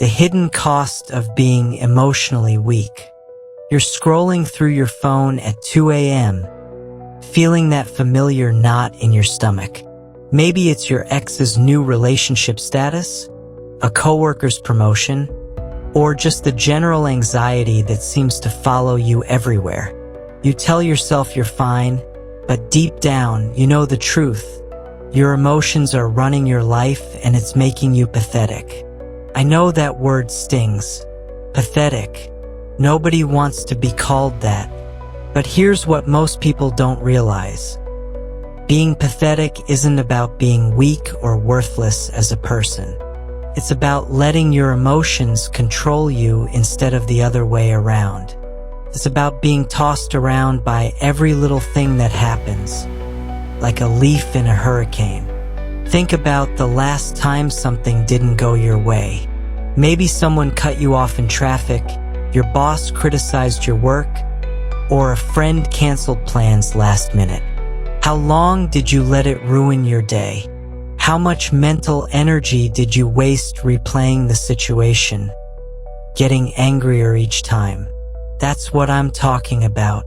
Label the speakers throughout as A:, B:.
A: The hidden cost of being emotionally weak. You're scrolling through your phone at 2 a.m., feeling that familiar knot in your stomach. Maybe it's your ex's new relationship status, a coworker's promotion, or just the general anxiety that seems to follow you everywhere. You tell yourself you're fine, but deep down, you know the truth. Your emotions are running your life and it's making you pathetic. I know that word stings. Pathetic. Nobody wants to be called that. But here's what most people don't realize. Being pathetic isn't about being weak or worthless as a person. It's about letting your emotions control you instead of the other way around. It's about being tossed around by every little thing that happens, like a leaf in a hurricane. Think about the last time something didn't go your way. Maybe someone cut you off in traffic, your boss criticized your work, or a friend canceled plans last minute. How long did you let it ruin your day? How much mental energy did you waste replaying the situation, getting angrier each time? That's what I'm talking about.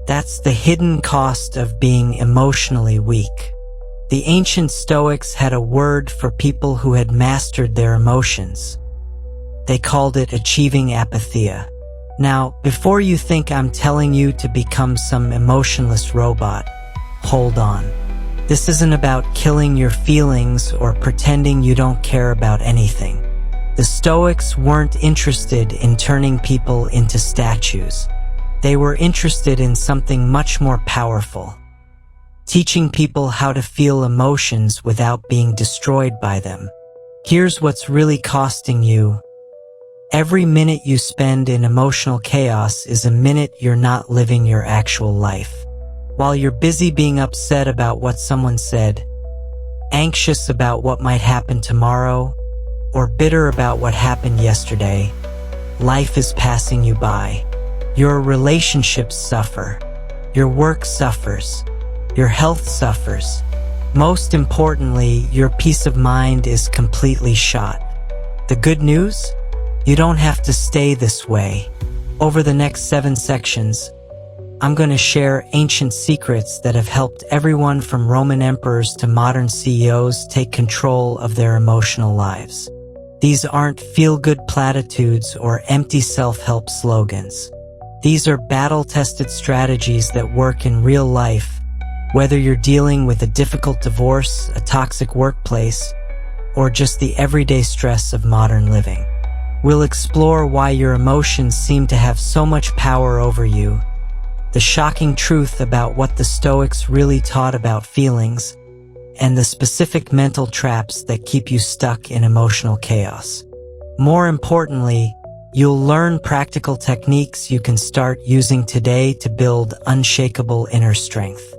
A: That's the hidden cost of being emotionally weak. The ancient Stoics had a word for people who had mastered their emotions. They called it achieving apatheia. Now, before you think I'm telling you to become some emotionless robot, hold on. This isn't about killing your feelings or pretending you don't care about anything. The Stoics weren't interested in turning people into statues. They were interested in something much more powerful. Teaching people how to feel emotions without being destroyed by them. Here's what's really costing you. Every minute you spend in emotional chaos is a minute you're not living your actual life. While you're busy being upset about what someone said, anxious about what might happen tomorrow, or bitter about what happened yesterday, life is passing you by. Your relationships suffer. Your work suffers. Your health suffers. Most importantly, your peace of mind is completely shot. The good news? You don't have to stay this way. Over the next 7 sections, I'm going to share ancient secrets that have helped everyone from Roman emperors to modern CEOs take control of their emotional lives. These aren't feel-good platitudes or empty self-help slogans. These are battle-tested strategies that work in real life, whether you're dealing with a difficult divorce, a toxic workplace, or just the everyday stress of modern living. We'll explore why your emotions seem to have so much power over you, the shocking truth about what the Stoics really taught about feelings, and the specific mental traps that keep you stuck in emotional chaos. More importantly, you'll learn practical techniques you can start using today to build unshakable inner strength.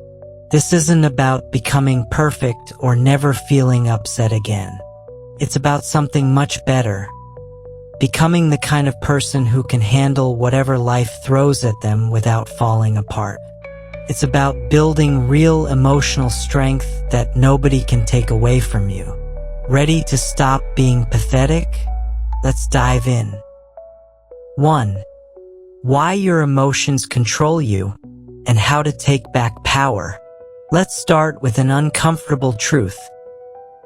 A: This isn't about becoming perfect or never feeling upset again. It's about something much better. Becoming the kind of person who can handle whatever life throws at them without falling apart. It's about building real emotional strength that nobody can take away from you. Ready to stop being pathetic? Let's dive in. 1. Why your emotions control you and how to take back power. Let's start with an uncomfortable truth.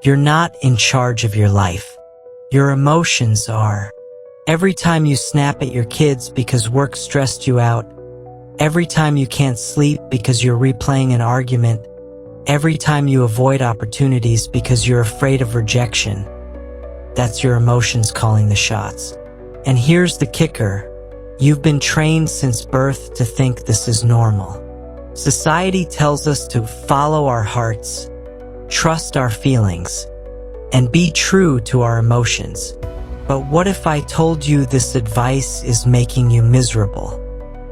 A: You're not in charge of your life. Your emotions are. Every time you snap at your kids because work stressed you out, every time you can't sleep because you're replaying an argument, every time you avoid opportunities because you're afraid of rejection, that's your emotions calling the shots. And here's the kicker. You've been trained since birth to think this is normal. Society tells us to follow our hearts, trust our feelings, and be true to our emotions. But what if I told you this advice is making you miserable?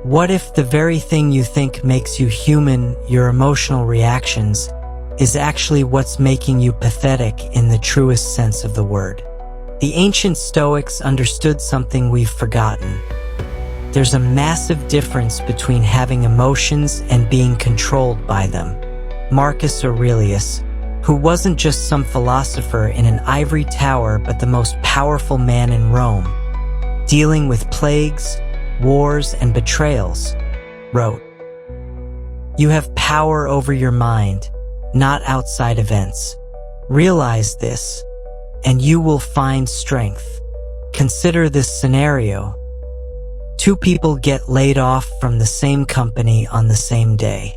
A: What if the very thing you think makes you human, your emotional reactions, is actually what's making you pathetic in the truest sense of the word? The ancient Stoics understood something we've forgotten. There's a massive difference between having emotions and being controlled by them. Marcus Aurelius, who wasn't just some philosopher in an ivory tower but the most powerful man in Rome, dealing with plagues, wars, and betrayals, wrote, "You have power over your mind, not outside events. Realize this, and you will find strength. Consider this scenario. 2 people get laid off from the same company on the same day.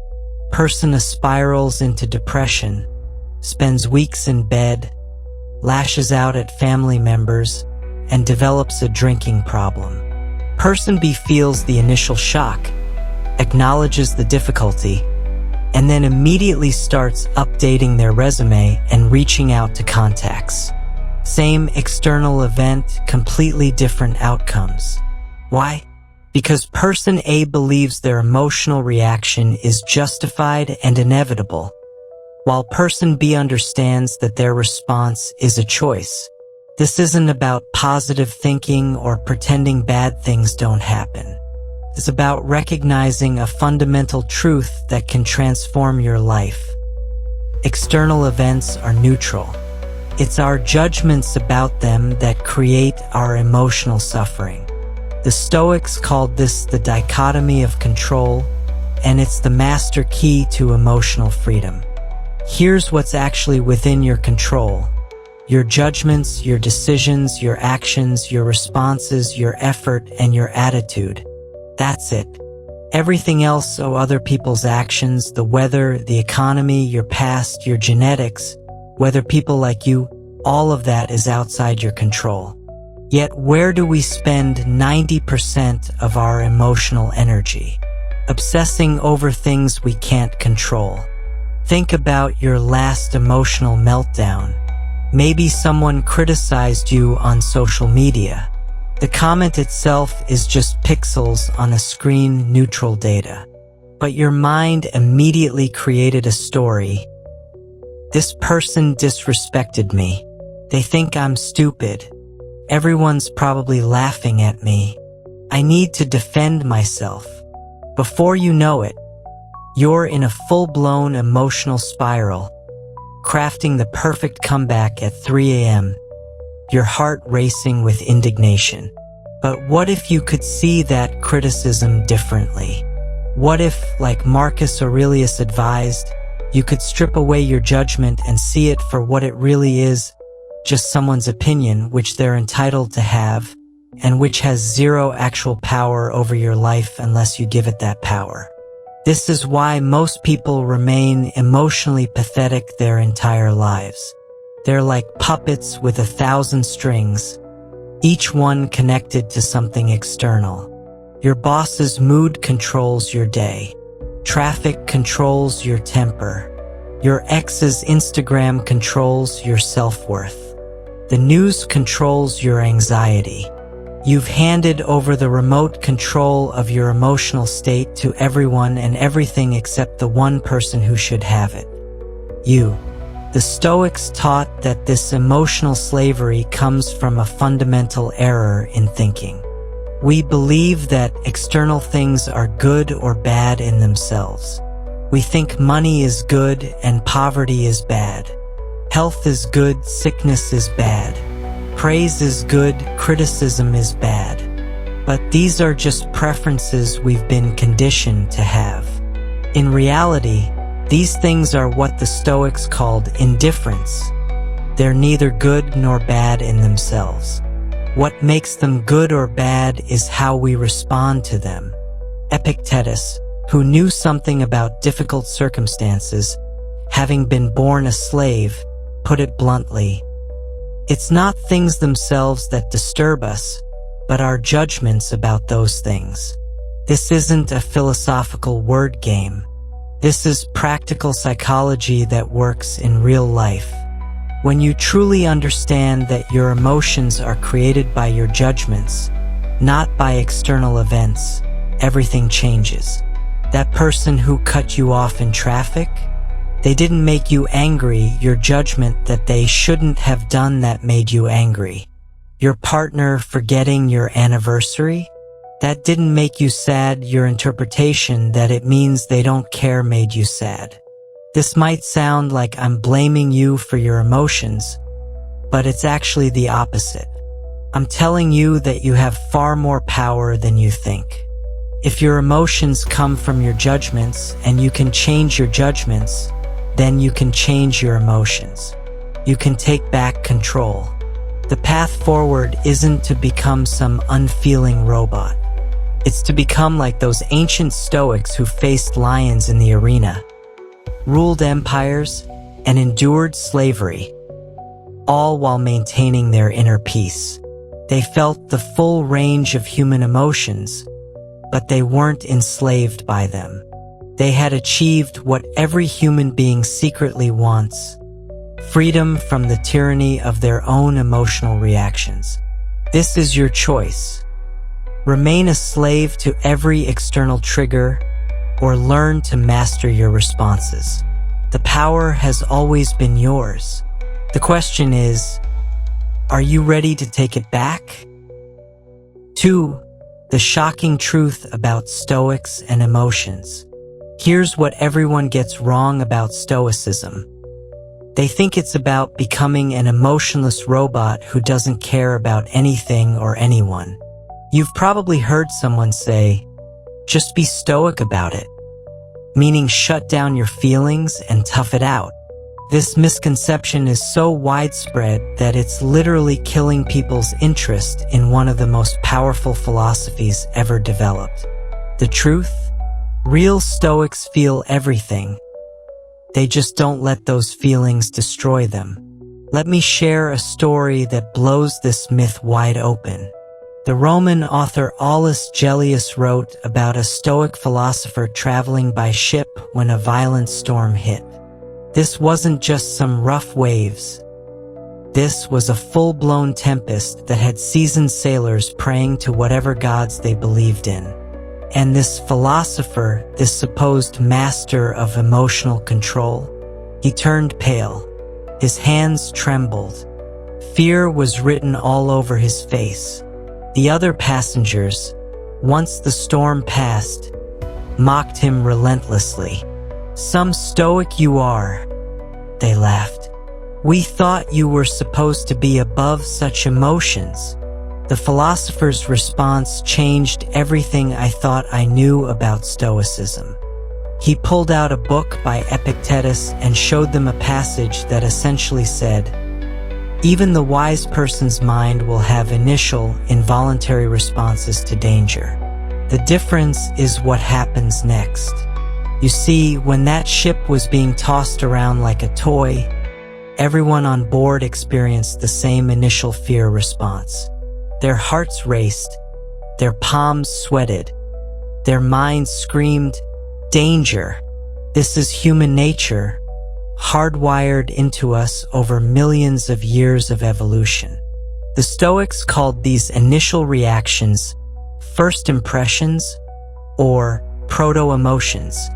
A: Person spirals into depression, spends weeks in bed, lashes out at family members, and develops a drinking problem. Person B feels the initial shock, acknowledges the difficulty, and then immediately starts updating their resume and reaching out to contacts. Same external event, completely different outcomes. Why? Because person A believes their emotional reaction is justified and inevitable, while person B understands that their response is a choice. This isn't about positive thinking or pretending bad things don't happen. It's about recognizing a fundamental truth that can transform your life. External events are neutral. It's our judgments about them that create our emotional suffering. The Stoics called this the dichotomy of control, and it's the master key to emotional freedom. Here's what's actually within your control: your judgments, your decisions, your actions, your responses, your effort, and your attitude. That's it. Everything else, other people's actions, the weather, the economy, your past, your genetics, whether people like you, all of that is outside your control. Yet where do we spend 90% of our emotional energy? Obsessing over things we can't control. Think about your last emotional meltdown. Maybe someone criticized you on social media. The comment itself is just pixels on a screen, neutral data. But your mind immediately created a story. This person disrespected me. They think I'm stupid. Everyone's probably laughing at me. I need to defend myself. Before you know it, you're in a full-blown emotional spiral, crafting the perfect comeback at 3 a.m., your heart racing with indignation. But what if you could see that criticism differently? What if, like Marcus Aurelius advised, you could strip away your judgment and see it for what it really is, just someone's opinion, which they're entitled to have, and which has zero actual power over your life unless you give it that power. This is why most people remain emotionally pathetic their entire lives. They're like puppets with 1,000 strings, each one connected to something external. Your boss's mood controls your day. Traffic controls your temper. Your ex's Instagram controls your self-worth. The news controls your anxiety. You've handed over the remote control of your emotional state to everyone and everything except the one person who should have it: you. The Stoics taught that this emotional slavery comes from a fundamental error in thinking. We believe that external things are good or bad in themselves. We think money is good and poverty is bad. Health is good, sickness is bad. Praise is good, criticism is bad. But these are just preferences we've been conditioned to have. In reality, these things are what the Stoics called indifference. They're neither good nor bad in themselves. What makes them good or bad is how we respond to them. Epictetus, who knew something about difficult circumstances, having been born a slave, put it bluntly: it's not things themselves that disturb us, but our judgments about those things. This isn't a philosophical word game. This is practical psychology that works in real life. When you truly understand that your emotions are created by your judgments, not by external events, everything changes. That person who cut you off in traffic, they didn't make you angry. Your judgment that they shouldn't have done that made you angry. Your partner forgetting your anniversary, that didn't make you sad. Your interpretation that it means they don't care made you sad. This might sound like I'm blaming you for your emotions, but it's actually the opposite. I'm telling you that you have far more power than you think. If your emotions come from your judgments and you can change your judgments, then you can change your emotions. You can take back control. The path forward isn't to become some unfeeling robot. It's to become like those ancient Stoics who faced lions in the arena, ruled empires, and endured slavery, all while maintaining their inner peace. They felt the full range of human emotions, but they weren't enslaved by them. They had achieved what every human being secretly wants: freedom from the tyranny of their own emotional reactions. This is your choice. Remain a slave to every external trigger, or learn to master your responses. The power has always been yours. The question is, are you ready to take it back? 2. The shocking truth about Stoics and emotions. Here's what everyone gets wrong about Stoicism. They think it's about becoming an emotionless robot who doesn't care about anything or anyone. You've probably heard someone say, "Just be stoic about it," meaning shut down your feelings and tough it out. This misconception is so widespread that it's literally killing people's interest in one of the most powerful philosophies ever developed. The truth? Real Stoics feel everything. They just don't let those feelings destroy them. Let me share a story that blows this myth wide open. The Roman author Aulus Gellius wrote about a Stoic philosopher traveling by ship when a violent storm hit. This wasn't just some rough waves. This was a full-blown tempest that had seasoned sailors praying to whatever gods they believed in. And this philosopher, this supposed master of emotional control, he turned pale. His hands trembled. Fear was written all over his face. The other passengers, once the storm passed, mocked him relentlessly. "Some Stoic you are," they laughed. "We thought you were supposed to be above such emotions." The philosopher's response changed everything I thought I knew about Stoicism. He pulled out a book by Epictetus and showed them a passage that essentially said, "Even the wise person's mind will have initial, involuntary responses to danger. The difference is what happens next." You see, when that ship was being tossed around like a toy, everyone on board experienced the same initial fear response. Their hearts raced, their palms sweated, their minds screamed, "Danger!" This is human nature, hardwired into us over millions of years of evolution. The Stoics called these initial reactions first impressions or proto-emotions.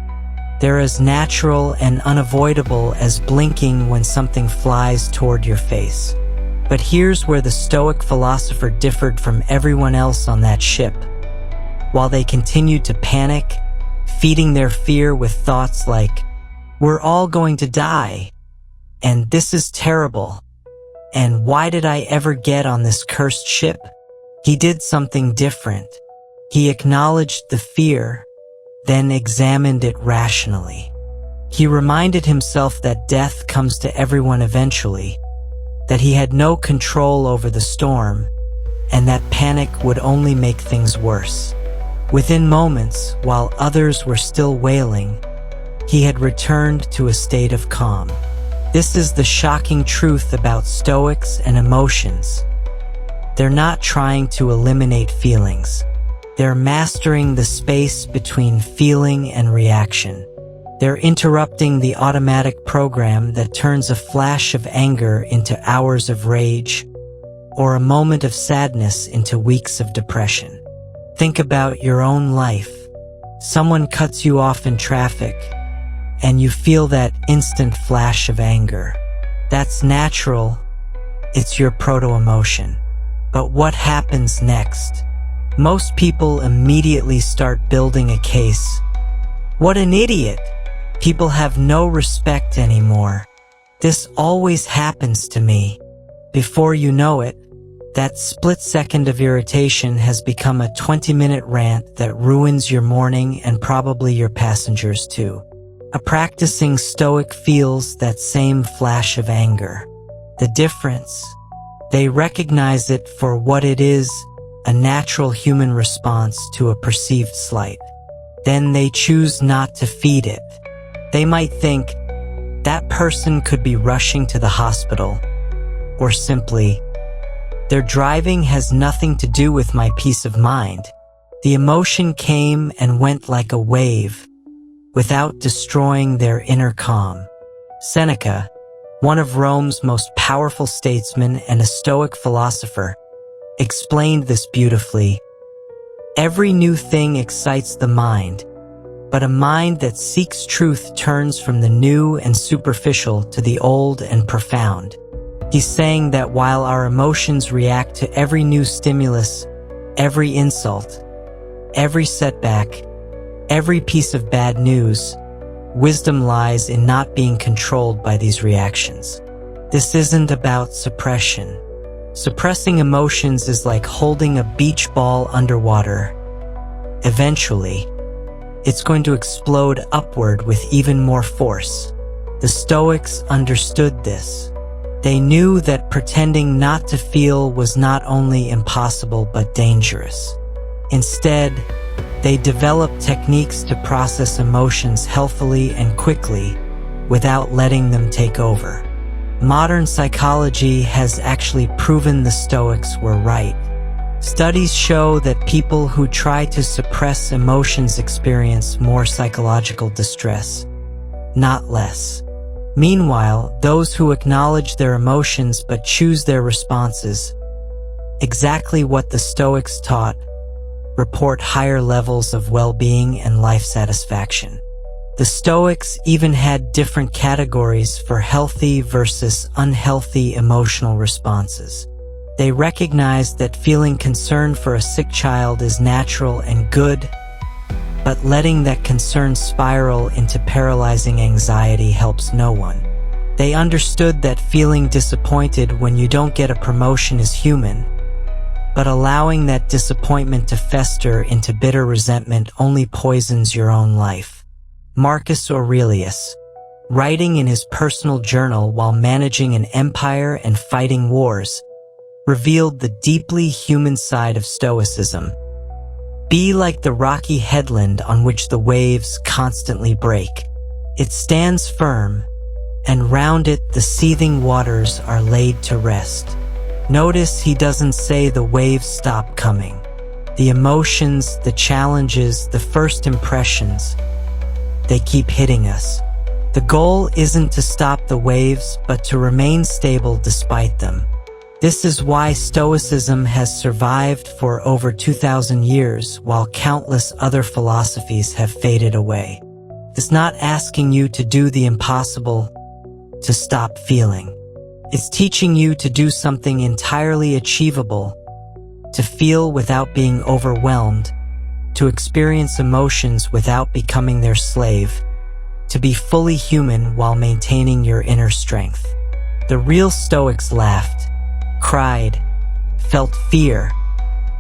A: They're as natural and unavoidable as blinking when something flies toward your face. But here's where the Stoic philosopher differed from everyone else on that ship. While they continued to panic, feeding their fear with thoughts like, "We're all going to die," and "This is terrible," and "Why did I ever get on this cursed ship?" he did something different. He acknowledged the fear, then examined it rationally. He reminded himself that death comes to everyone eventually, that he had no control over the storm, and that panic would only make things worse. Within moments, while others were still wailing, he had returned to a state of calm. This is the shocking truth about Stoics and emotions. They're not trying to eliminate feelings. They're mastering the space between feeling and reaction. They're interrupting the automatic program that turns a flash of anger into hours of rage, or a moment of sadness into weeks of depression. Think about your own life. Someone cuts you off in traffic, and you feel that instant flash of anger. That's natural. It's your proto-emotion. But what happens next? Most people immediately start building a case. "What an idiot! People have no respect anymore. This always happens to me. Before you know it, that split second of irritation has become a 20-minute rant that ruins your morning and probably your passengers too. A practicing Stoic feels that same flash of anger. The difference? They recognize it for what it is, a natural human response to a perceived slight. Then they choose not to feed it. They might think, that person could be rushing to the hospital, or simply, their driving has nothing to do with my peace of mind. The emotion came and went like a wave, without destroying their inner calm. Seneca, one of Rome's most powerful statesmen and a Stoic philosopher, explained this beautifully. Every new thing excites the mind, but a mind that seeks truth turns from the new and superficial to the old and profound. He's saying that while our emotions react to every new stimulus, every insult, every setback, every piece of bad news, wisdom lies in not being controlled by these reactions. This isn't about suppression. Suppressing emotions is like holding a beach ball underwater. Eventually, it's going to explode upward with even more force. The Stoics understood this. They knew that pretending not to feel was not only impossible but dangerous. Instead, they developed techniques to process emotions healthily and quickly without letting them take over. Modern psychology has actually proven the Stoics were right. Studies show that people who try to suppress emotions experience more psychological distress, not less. Meanwhile, those who acknowledge their emotions but choose their responses, exactly what the Stoics taught, report higher levels of well-being and life satisfaction. The Stoics even had different categories for healthy versus unhealthy emotional responses. They recognized that feeling concern for a sick child is natural and good, but letting that concern spiral into paralyzing anxiety helps no one. They understood that feeling disappointed when you don't get a promotion is human, but allowing that disappointment to fester into bitter resentment only poisons your own life. Marcus Aurelius, writing in his personal journal while managing an empire and fighting wars, revealed the deeply human side of Stoicism. Be like the rocky headland on which the waves constantly break. It stands firm, and round it the seething waters are laid to rest. Notice he doesn't say the waves stop coming. The emotions, the challenges, the first impressions, they keep hitting us. The goal isn't to stop the waves, but to remain stable despite them. This is why Stoicism has survived for over 2,000 years, while countless other philosophies have faded away. It's not asking you to do the impossible, to stop feeling. It's teaching you to do something entirely achievable, to feel without being overwhelmed, to experience emotions without becoming their slave, to be fully human while maintaining your inner strength. The real Stoics laughed, cried, felt fear,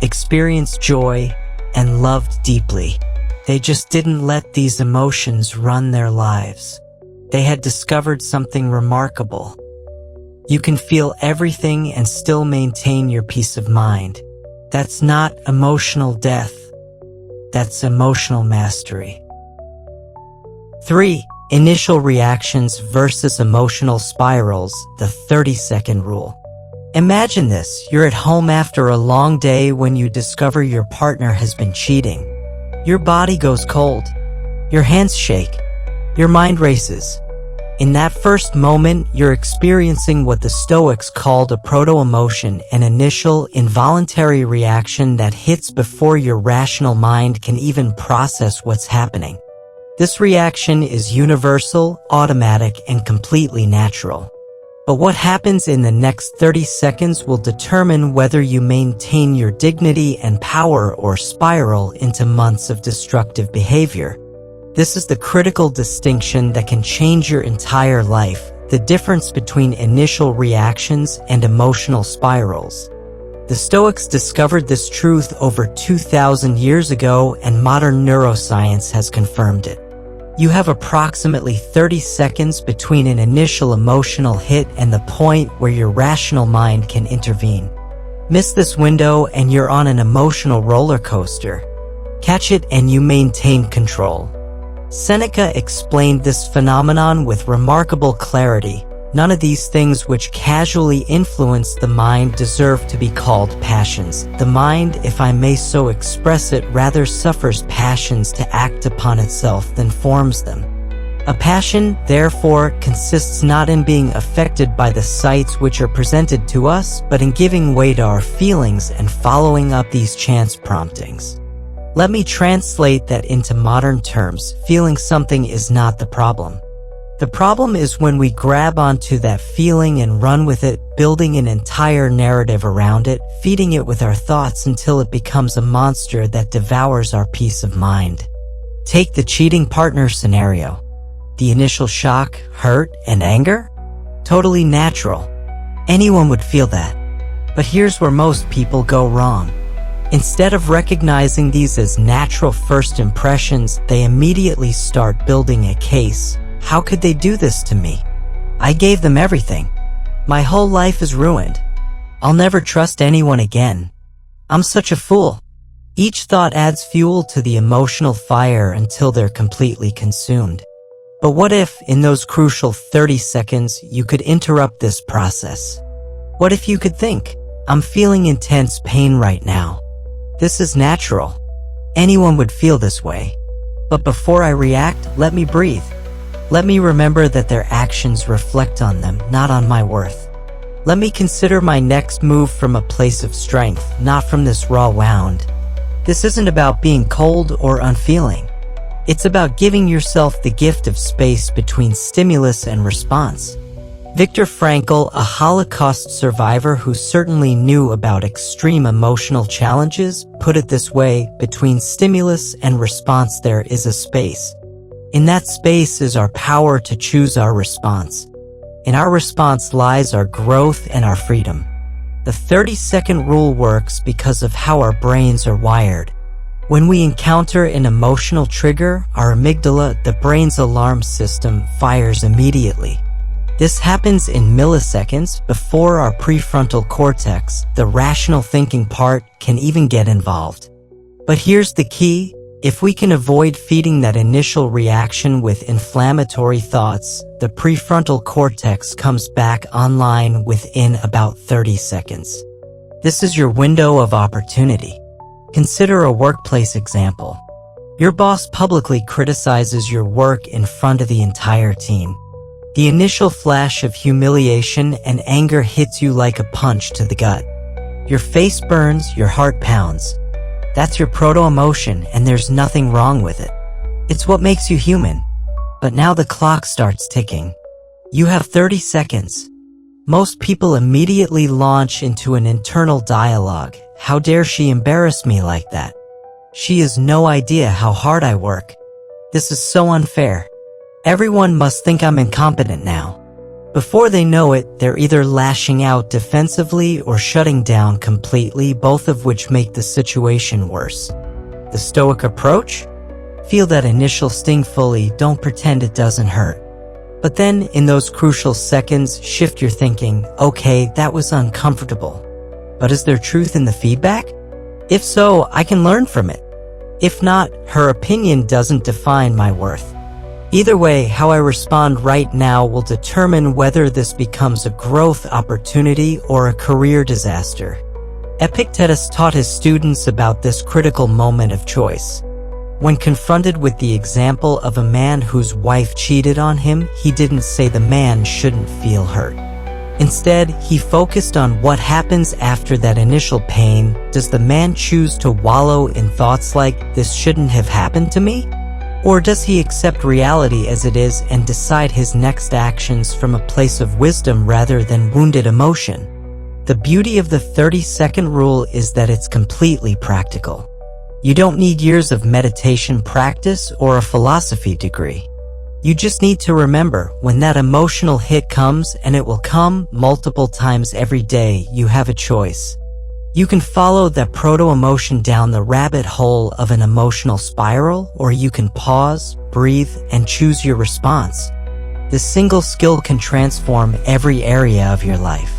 A: experienced joy, and loved deeply. They just didn't let these emotions run their lives. They had discovered something remarkable. You can feel everything and still maintain your peace of mind. That's not emotional death. That's emotional mastery. 3. Initial reactions versus emotional spirals, the 30-second rule. Imagine this, you're at home after a long day when you discover your partner has been cheating. Your body goes cold. Your hands shake. Your mind races. In that first moment, you're experiencing what the Stoics called a proto-emotion, an initial, involuntary reaction that hits before your rational mind can even process what's happening. This reaction is universal, automatic, and completely natural. But what happens in the next 30 seconds will determine whether you maintain your dignity and power or spiral into months of destructive behavior. This is the critical distinction that can change your entire life, the difference between initial reactions and emotional spirals. The Stoics discovered this truth over 2,000 years ago, and modern neuroscience has confirmed it. You have approximately 30 seconds between an initial emotional hit and the point where your rational mind can intervene. Miss this window and you're on an emotional roller coaster. Catch it and you maintain control. Seneca explained this phenomenon with remarkable clarity. None of these things which casually influence the mind deserve to be called passions. The mind, if I may so express it, rather suffers passions to act upon itself than forms them. A passion, therefore, consists not in being affected by the sights which are presented to us, but in giving way to our feelings and following up these chance promptings. Let me translate that into modern terms. Feeling something is not the problem. The problem is when we grab onto that feeling and run with it, building an entire narrative around it, feeding it with our thoughts until it becomes a monster that devours our peace of mind. Take the cheating partner scenario. The initial shock, hurt, and anger? Totally natural. Anyone would feel that. But here's where most people go wrong. Instead of recognizing these as natural first impressions, they immediately start building a case. How could they do this to me? I gave them everything. My whole life is ruined. I'll never trust anyone again. I'm such a fool. Each thought adds fuel to the emotional fire until they're completely consumed. But what if, in those crucial 30 seconds, you could interrupt this process? What if you could think, I'm feeling intense pain right now. This is natural. Anyone would feel this way. But before I react, let me breathe. Let me remember that their actions reflect on them, not on my worth. Let me consider my next move from a place of strength, not from this raw wound. This isn't about being cold or unfeeling. It's about giving yourself the gift of space between stimulus and response. Viktor Frankl, a Holocaust survivor who certainly knew about extreme emotional challenges, put it this way: between stimulus and response there is a space. In that space is our power to choose our response. In our response lies our growth and our freedom. The 30-second rule works because of how our brains are wired. When we encounter an emotional trigger, our amygdala, the brain's alarm system, fires immediately. This happens in milliseconds before our prefrontal cortex, the rational thinking part, can even get involved. But here's the key: if we can avoid feeding that initial reaction with inflammatory thoughts, the prefrontal cortex comes back online within about 30 seconds. This is your window of opportunity. Consider a workplace example. Your boss publicly criticizes your work in front of the entire team. The initial flash of humiliation and anger hits you like a punch to the gut. Your face burns, your heart pounds. That's your proto-emotion, and there's nothing wrong with it. It's what makes you human. But now the clock starts ticking. You have 30 seconds. Most people immediately launch into an internal dialogue. How dare she embarrass me like that? She has no idea how hard I work. This is so unfair. Everyone must think I'm incompetent now. Before they know it, they're either lashing out defensively or shutting down completely, both of which make the situation worse. The Stoic approach? Feel that initial sting fully, don't pretend it doesn't hurt. But then, in those crucial seconds, shift your thinking. Okay, that was uncomfortable. But is there truth in the feedback? If so, I can learn from it. If not, her opinion doesn't define my worth. Either way, how I respond right now will determine whether this becomes a growth opportunity or a career disaster. Epictetus taught his students about this critical moment of choice. When confronted with the example of a man whose wife cheated on him, he didn't say the man shouldn't feel hurt. Instead, he focused on what happens after that initial pain. Does the man choose to wallow in thoughts like, this shouldn't have happened to me? Or does he accept reality as it is and decide his next actions from a place of wisdom rather than wounded emotion? The beauty of the 30-second rule is that it's completely practical. You don't need years of meditation practice or a philosophy degree. You just need to remember, when that emotional hit comes, and it will come multiple times every day, you have a choice. You can follow that proto-emotion down the rabbit hole of an emotional spiral, or you can pause, breathe, and choose your response. This single skill can transform every area of your life.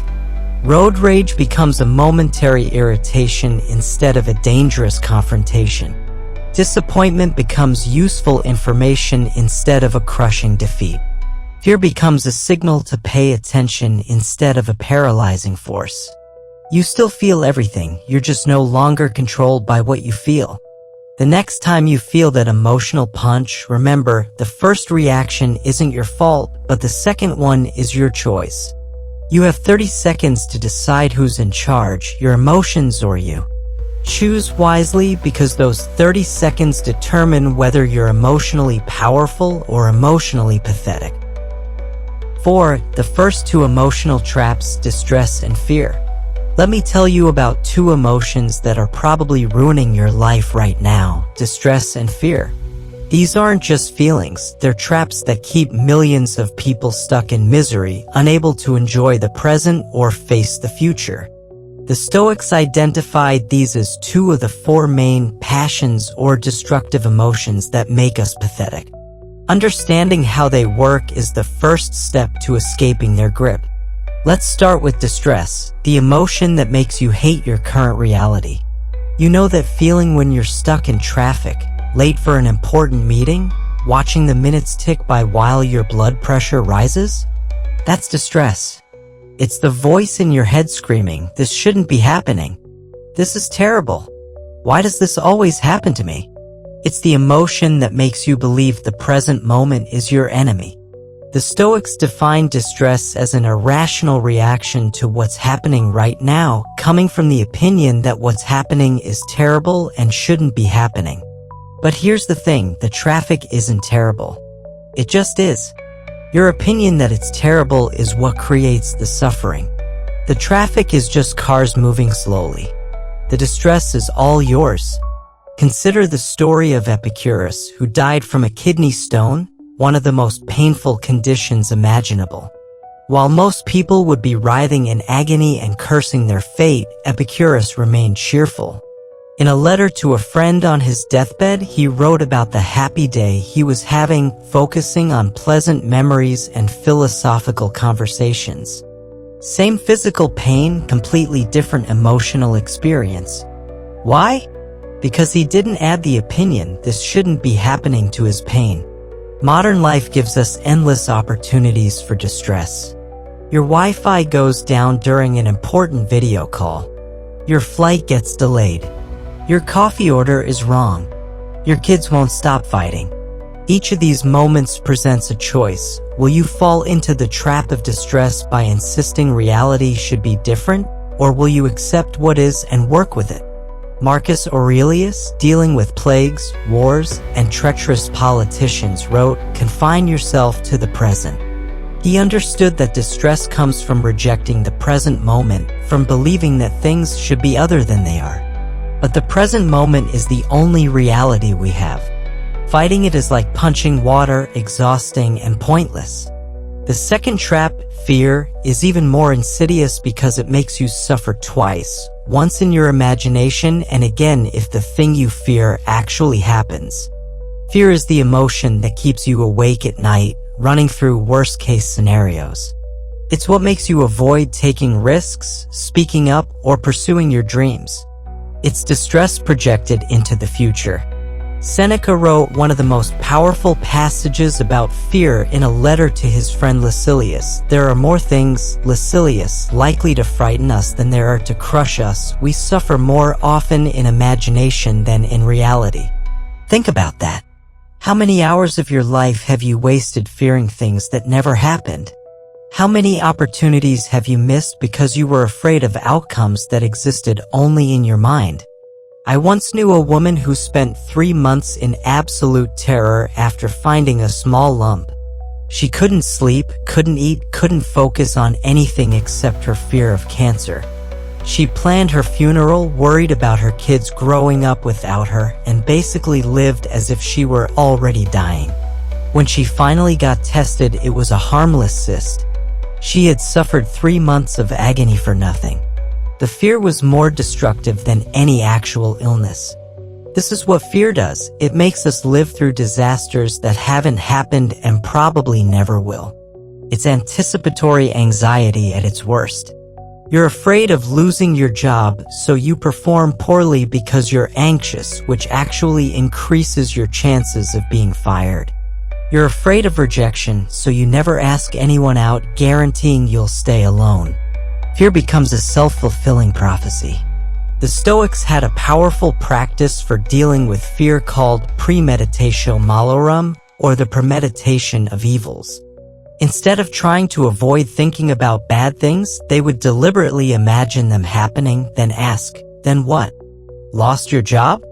A: Road rage becomes a momentary irritation instead of a dangerous confrontation. Disappointment becomes useful information instead of a crushing defeat. Fear becomes a signal to pay attention instead of a paralyzing force. You still feel everything, you're just no longer controlled by what you feel. The next time you feel that emotional punch, remember, the first reaction isn't your fault, but the second one is your choice. You have 30 seconds to decide who's in charge, your emotions or you. Choose wisely, because those 30 seconds determine whether you're emotionally powerful or emotionally pathetic. 4. The first two emotional traps: distress and fear. Let me tell you about two emotions that are probably ruining your life right now: distress and fear. These aren't just feelings, they're traps that keep millions of people stuck in misery, unable to enjoy the present or face the future. The Stoics identified these as two of the four main passions or destructive emotions that make us pathetic. Understanding how they work is the first step to escaping their grip. Let's start with distress, the emotion that makes you hate your current reality. You know that feeling when you're stuck in traffic, late for an important meeting, watching the minutes tick by while your blood pressure rises? That's distress. It's the voice in your head screaming, "This shouldn't be happening. This is terrible. Why does this always happen to me?" It's the emotion that makes you believe the present moment is your enemy. The Stoics define distress as an irrational reaction to what's happening right now, coming from the opinion that what's happening is terrible and shouldn't be happening. But here's the thing, the traffic isn't terrible. It just is. Your opinion that it's terrible is what creates the suffering. The traffic is just cars moving slowly. The distress is all yours. Consider the story of Epictetus, who died from a kidney stone, one of the most painful conditions imaginable. While most people would be writhing in agony and cursing their fate, Epictetus remained cheerful. In a letter to a friend on his deathbed, he wrote about the happy day he was having, focusing on pleasant memories and philosophical conversations. Same physical pain, completely different emotional experience. Why? Because he didn't add the opinion, "This shouldn't be happening," to his pain. Modern life gives us endless opportunities for distress. Your Wi-Fi goes down during an important video call. Your flight gets delayed. Your coffee order is wrong. Your kids won't stop fighting. Each of these moments presents a choice. Will you fall into the trap of distress by insisting reality should be different, or will you accept what is and work with it? Marcus Aurelius, dealing with plagues, wars, and treacherous politicians, wrote, "Confine yourself to the present." He understood that distress comes from rejecting the present moment, from believing that things should be other than they are. But the present moment is the only reality we have. Fighting it is like punching water, exhausting and pointless. The second trap, fear, is even more insidious because it makes you suffer twice, once in your imagination and again if the thing you fear actually happens. Fear is the emotion that keeps you awake at night, running through worst-case scenarios. It's what makes you avoid taking risks, speaking up, or pursuing your dreams. It's distress projected into the future. Seneca wrote one of the most powerful passages about fear in a letter to his friend Lucilius. "There are more things, Lucilius, likely to frighten us than there are to crush us. We suffer more often in imagination than in reality." Think about that. How many hours of your life have you wasted fearing things that never happened? How many opportunities have you missed because you were afraid of outcomes that existed only in your mind? I once knew a woman who spent 3 months in absolute terror after finding a small lump. She couldn't sleep, couldn't eat, couldn't focus on anything except her fear of cancer. She planned her funeral, worried about her kids growing up without her, and basically lived as if she were already dying. When she finally got tested, it was a harmless cyst. She had suffered 3 months of agony for nothing. The fear was more destructive than any actual illness. This is what fear does. It makes us live through disasters that haven't happened and probably never will. It's anticipatory anxiety at its worst. You're afraid of losing your job, so you perform poorly because you're anxious, which actually increases your chances of being fired. You're afraid of rejection, so you never ask anyone out, guaranteeing you'll stay alone. Fear becomes a self-fulfilling prophecy. The Stoics had a powerful practice for dealing with fear called premeditatio malorum, or the premeditation of evils. Instead of trying to avoid thinking about bad things, they would deliberately imagine them happening, then ask, then what? Lost your job?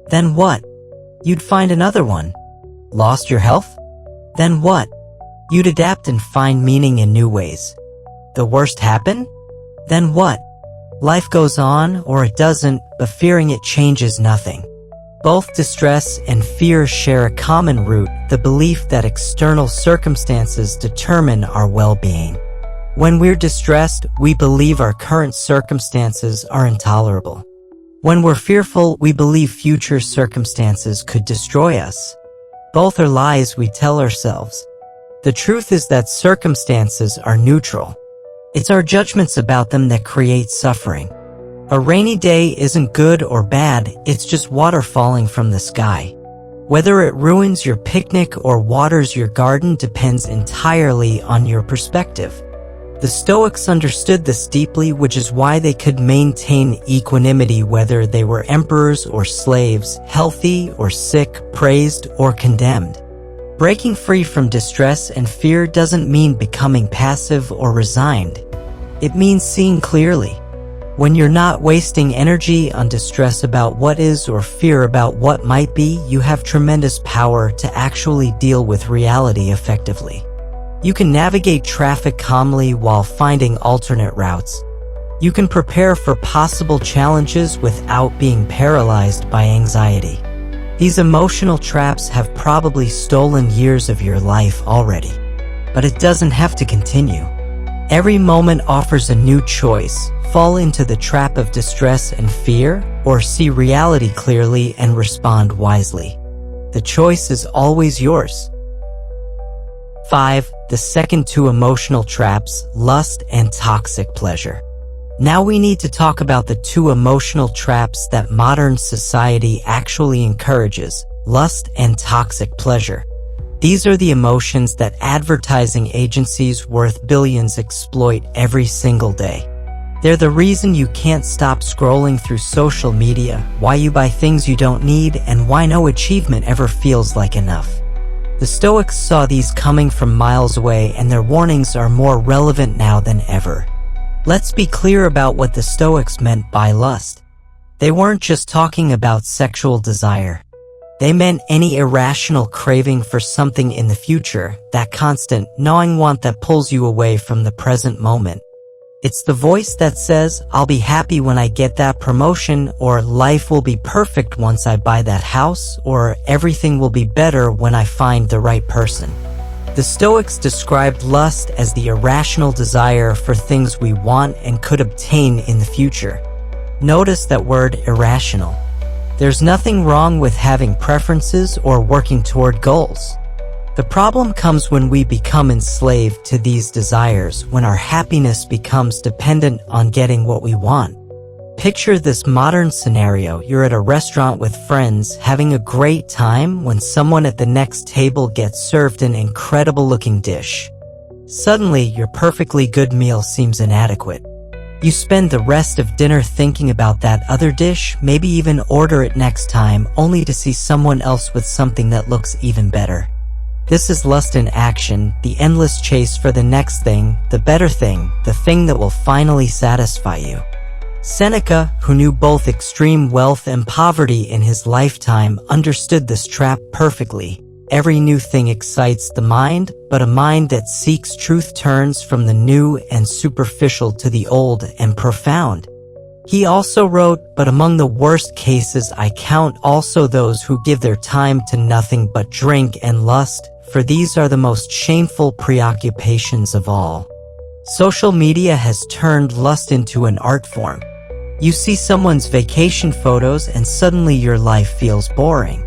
A: Then what? You'd find another one. Lost your health? Then what? You'd adapt and find meaning in new ways. The worst happened? Then what? Life goes on, or it doesn't, but fearing it changes nothing. Both distress and fear share a common root, the belief that external circumstances determine our well-being. When we're distressed, we believe our current circumstances are intolerable. When we're fearful, we believe future circumstances could destroy us. Both are lies we tell ourselves. The truth is that circumstances are neutral. It's our judgments about them that create suffering. A rainy day isn't good or bad, it's just water falling from the sky. Whether it ruins your picnic or waters your garden depends entirely on your perspective. The Stoics understood this deeply, which is why they could maintain equanimity whether they were emperors or slaves, healthy or sick, praised or condemned. Breaking free from distress and fear doesn't mean becoming passive or resigned. It means seeing clearly. When you're not wasting energy on distress about what is or fear about what might be, you have tremendous power to actually deal with reality effectively. You can navigate traffic calmly while finding alternate routes. You can prepare for possible challenges without being paralyzed by anxiety. These emotional traps have probably stolen years of your life already. But it doesn't have to continue. Every moment offers a new choice. Fall into the trap of distress and fear, or see reality clearly and respond wisely. The choice is always yours. 5. The second two emotional traps, lust and toxic pleasure. Now we need to talk about the two emotional traps that modern society actually encourages, lust and toxic pleasure. These are the emotions that advertising agencies worth billions exploit every single day. They're the reason you can't stop scrolling through social media, why you buy things you don't need, and why no achievement ever feels like enough. The Stoics saw these coming from miles away, and their warnings are more relevant now than ever. Let's be clear about what the Stoics meant by lust. They weren't just talking about sexual desire. They meant any irrational craving for something in the future, that constant, gnawing want that pulls you away from the present moment. It's the voice that says, I'll be happy when I get that promotion, or life will be perfect once I buy that house, or everything will be better when I find the right person. The Stoics described lust as the irrational desire for things we want and could obtain in the future. Notice that word irrational. There's nothing wrong with having preferences or working toward goals. The problem comes when we become enslaved to these desires, when our happiness becomes dependent on getting what we want. Picture this modern scenario. You're at a restaurant with friends, having a great time, when someone at the next table gets served an incredible-looking dish. Suddenly, your perfectly good meal seems inadequate. You spend the rest of dinner thinking about that other dish, maybe even order it next time, only to see someone else with something that looks even better. This is lust in action, the endless chase for the next thing, the better thing, the thing that will finally satisfy you. Seneca, who knew both extreme wealth and poverty in his lifetime, understood this trap perfectly. Every new thing excites the mind, but a mind that seeks truth turns from the new and superficial to the old and profound. He also wrote, "But among the worst cases I count also those who give their time to nothing but drink and lust, for these are the most shameful preoccupations of all." Social media has turned lust into an art form. You see someone's vacation photos and suddenly your life feels boring.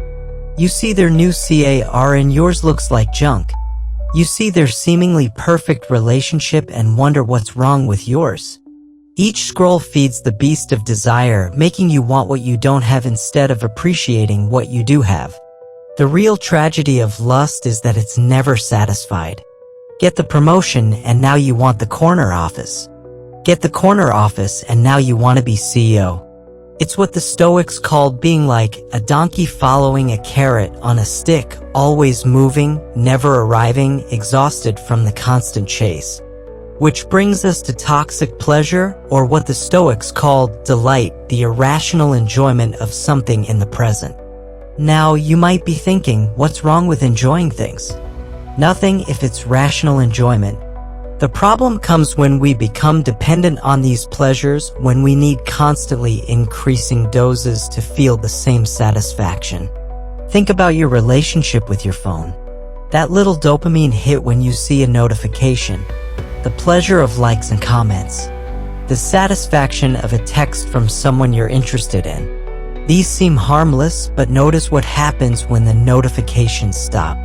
A: You see their new car and yours looks like junk. You see their seemingly perfect relationship and wonder what's wrong with yours. Each scroll feeds the beast of desire, making you want what you don't have instead of appreciating what you do have. The real tragedy of lust is that it's never satisfied. Get the promotion and now you want the corner office. Get the corner office and now you want to be CEO. It's what the Stoics called being like a donkey following a carrot on a stick, always moving, never arriving, exhausted from the constant chase. Which brings us to toxic pleasure, or what the Stoics called delight, the irrational enjoyment of something in the present. Now, you might be thinking, what's wrong with enjoying things? Nothing if it's rational enjoyment. The problem comes when we become dependent on these pleasures, when we need constantly increasing doses to feel the same satisfaction. Think about your relationship with your phone. That little dopamine hit when you see a notification. The pleasure of likes and comments. The satisfaction of a text from someone you're interested in. These seem harmless, but notice what happens when the notifications stop.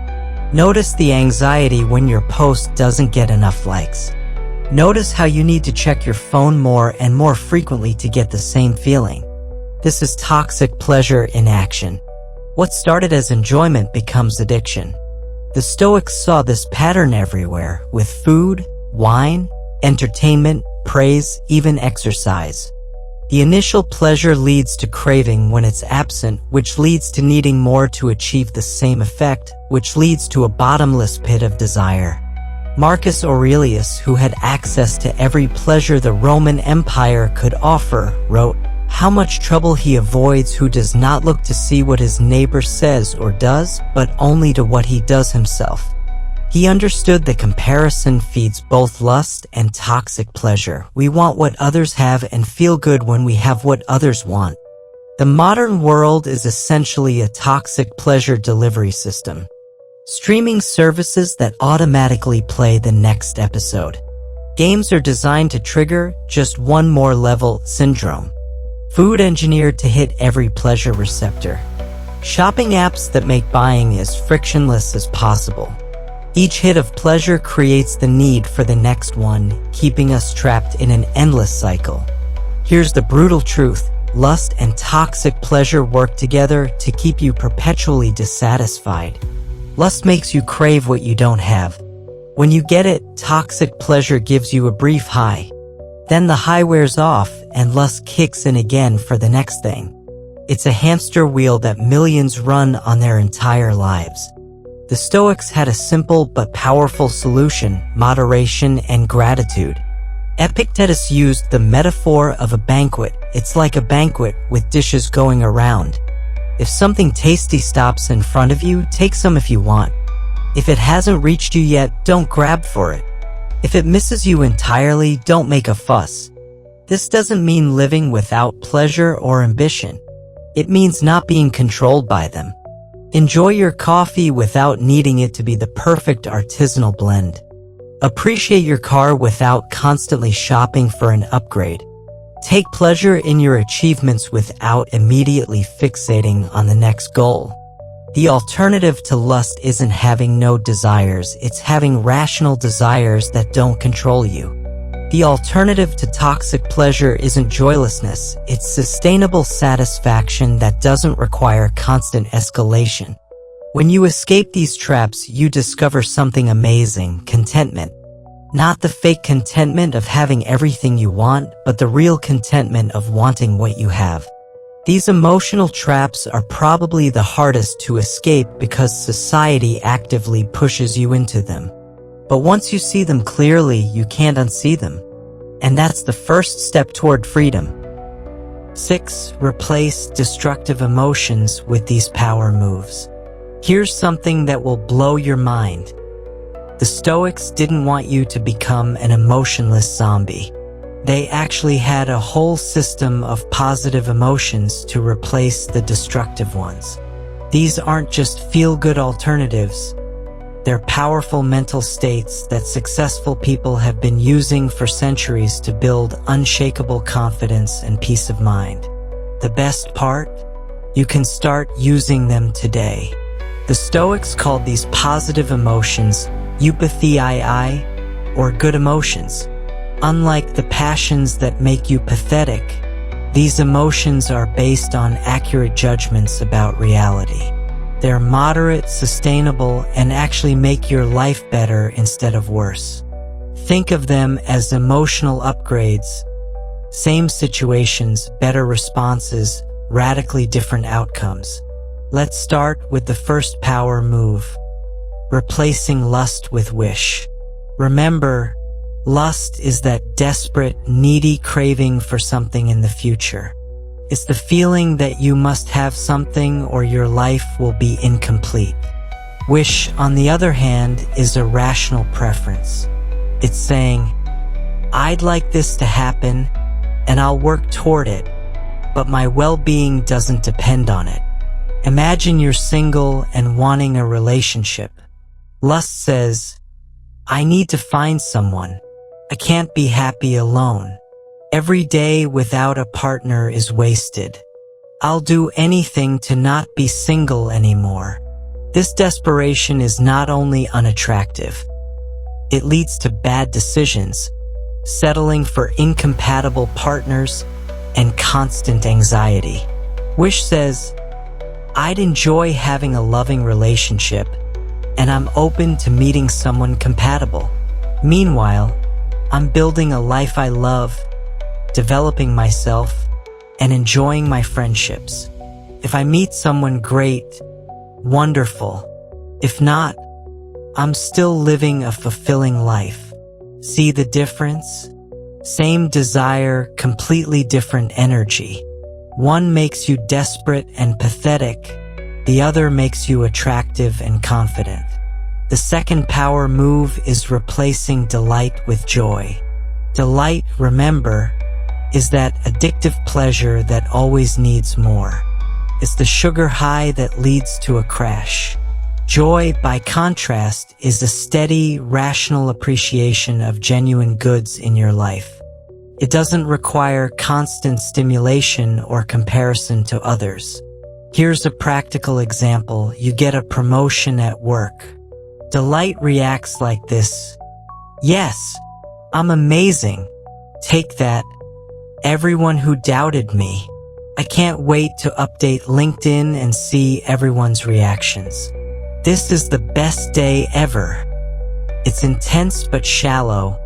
A: Notice the anxiety when your post doesn't get enough likes. Notice how you need to check your phone more and more frequently to get the same feeling. This is toxic pleasure in action. What started as enjoyment becomes addiction. The Stoics saw this pattern everywhere, with food, wine, entertainment, praise, even exercise. The initial pleasure leads to craving when it's absent, which leads to needing more to achieve the same effect, which leads to a bottomless pit of desire. Marcus Aurelius, who had access to every pleasure the Roman Empire could offer, wrote, "How much trouble he avoids who does not look to see what his neighbor says or does, but only to what he does himself." He understood that comparison feeds both lust and toxic pleasure. We want what others have and feel good when we have what others want. The modern world is essentially a toxic pleasure delivery system. Streaming services that automatically play the next episode. Games are designed to trigger just one more level syndrome. Food engineered to hit every pleasure receptor. Shopping apps that make buying as frictionless as possible. Each hit of pleasure creates the need for the next one, keeping us trapped in an endless cycle. Here's the brutal truth. Lust and toxic pleasure work together to keep you perpetually dissatisfied. Lust makes you crave what you don't have. When you get it, toxic pleasure gives you a brief high. Then the high wears off and lust kicks in again for the next thing. It's a hamster wheel that millions run on their entire lives. The Stoics had a simple but powerful solution: moderation and gratitude. Epictetus used the metaphor of a banquet. It's like a banquet with dishes going around. If something tasty stops in front of you, take some if you want. If it hasn't reached you yet, don't grab for it. If it misses you entirely, don't make a fuss. This doesn't mean living without pleasure or ambition. It means not being controlled by them. Enjoy your coffee without needing it to be the perfect artisanal blend. Appreciate your car without constantly shopping for an upgrade. Take pleasure in your achievements without immediately fixating on the next goal. The alternative to lust isn't having no desires, it's having rational desires that don't control you. The alternative to toxic pleasure isn't joylessness, it's sustainable satisfaction that doesn't require constant escalation. When you escape these traps, you discover something amazing: contentment. Not the fake contentment of having everything you want, but the real contentment of wanting what you have. These emotional traps are probably the hardest to escape because society actively pushes you into them. But once you see them clearly, you can't unsee them. And that's the first step toward freedom. 6. Replace destructive emotions with these power moves. Here's something that will blow your mind. The Stoics didn't want you to become an emotionless zombie. They actually had a whole system of positive emotions to replace the destructive ones. These aren't just feel-good alternatives. They're powerful mental states that successful people have been using for centuries to build unshakable confidence and peace of mind. The best part? You can start using them today. The Stoics called these positive emotions eupathii, or good emotions. Unlike the passions that make you pathetic, these emotions are based on accurate judgments about reality. They're moderate, sustainable, and actually make your life better instead of worse. Think of them as emotional upgrades. Same situations, better responses, radically different outcomes. Let's start with the first power move: replacing lust with wish. Remember, lust is that desperate, needy craving for something in the future. It's the feeling that you must have something or your life will be incomplete. Wish, on the other hand, is a rational preference. It's saying, I'd like this to happen, and I'll work toward it, but my well-being doesn't depend on it. Imagine you're single and wanting a relationship. Lust says, I need to find someone. I can't be happy alone. Every day without a partner is wasted. I'll do anything to not be single anymore. This desperation is not only unattractive, it leads to bad decisions, settling for incompatible partners, and constant anxiety. Wish says, I'd enjoy having a loving relationship, and I'm open to meeting someone compatible. Meanwhile, I'm building a life I love, developing myself, and enjoying my friendships. If I meet someone great, wonderful. If not, I'm still living a fulfilling life. See the difference? Same desire, completely different energy. One makes you desperate and pathetic, the other makes you attractive and confident. The second power move is replacing delight with joy. Delight, remember, is that addictive pleasure that always needs more. It's the sugar high that leads to a crash. Joy, by contrast, is a steady, rational appreciation of genuine goods in your life. It doesn't require constant stimulation or comparison to others. Here's a practical example. You get a promotion at work. Delight reacts like this. Yes, I'm amazing. Take that. Everyone who doubted me. I can't wait to update LinkedIn and see everyone's reactions. This is the best day ever. It's intense but shallow,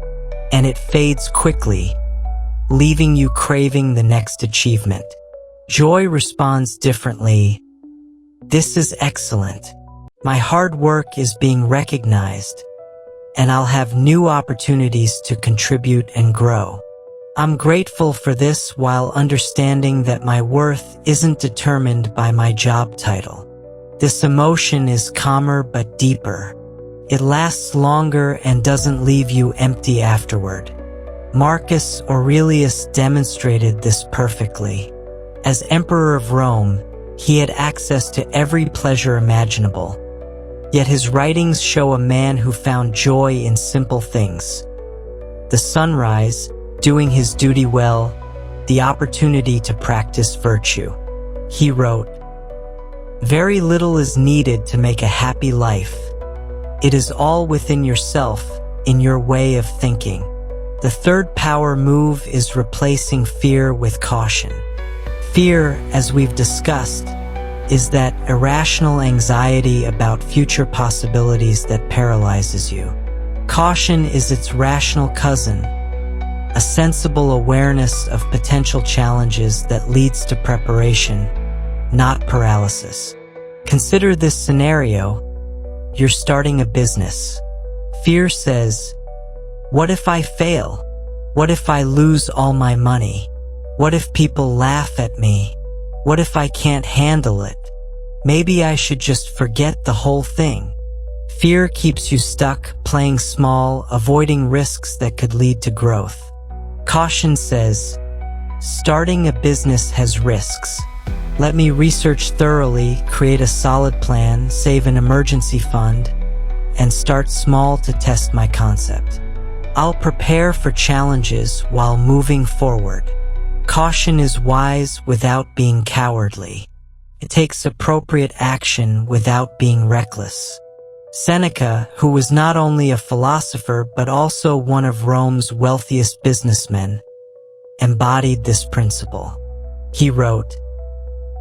A: and it fades quickly, leaving you craving the next achievement. Joy responds differently. This is excellent. My hard work is being recognized, and I'll have new opportunities to contribute and grow. I'm grateful for this while understanding that my worth isn't determined by my job title. This emotion is calmer but deeper. It lasts longer and doesn't leave you empty afterward. Marcus Aurelius demonstrated this perfectly. As Emperor of Rome, he had access to every pleasure imaginable. Yet his writings show a man who found joy in simple things. The sunrise, doing his duty well, the opportunity to practice virtue. He wrote, "Very little is needed to make a happy life. It is all within yourself, in your way of thinking." The third power move is replacing fear with caution. Fear, as we've discussed, is that irrational anxiety about future possibilities that paralyzes you. Caution is its rational cousin, a sensible awareness of potential challenges that leads to preparation, not paralysis. Consider this scenario. You're starting a business. Fear says, what if I fail? What if I lose all my money? What if people laugh at me? What if I can't handle it? Maybe I should just forget the whole thing. Fear keeps you stuck, playing small, avoiding risks that could lead to growth. Caution says, starting a business has risks. Let me research thoroughly, create a solid plan, save an emergency fund, and start small to test my concept. I'll prepare for challenges while moving forward. Caution is wise without being cowardly. It takes appropriate action without being reckless. Seneca, who was not only a philosopher but also one of Rome's wealthiest businessmen, embodied this principle. He wrote,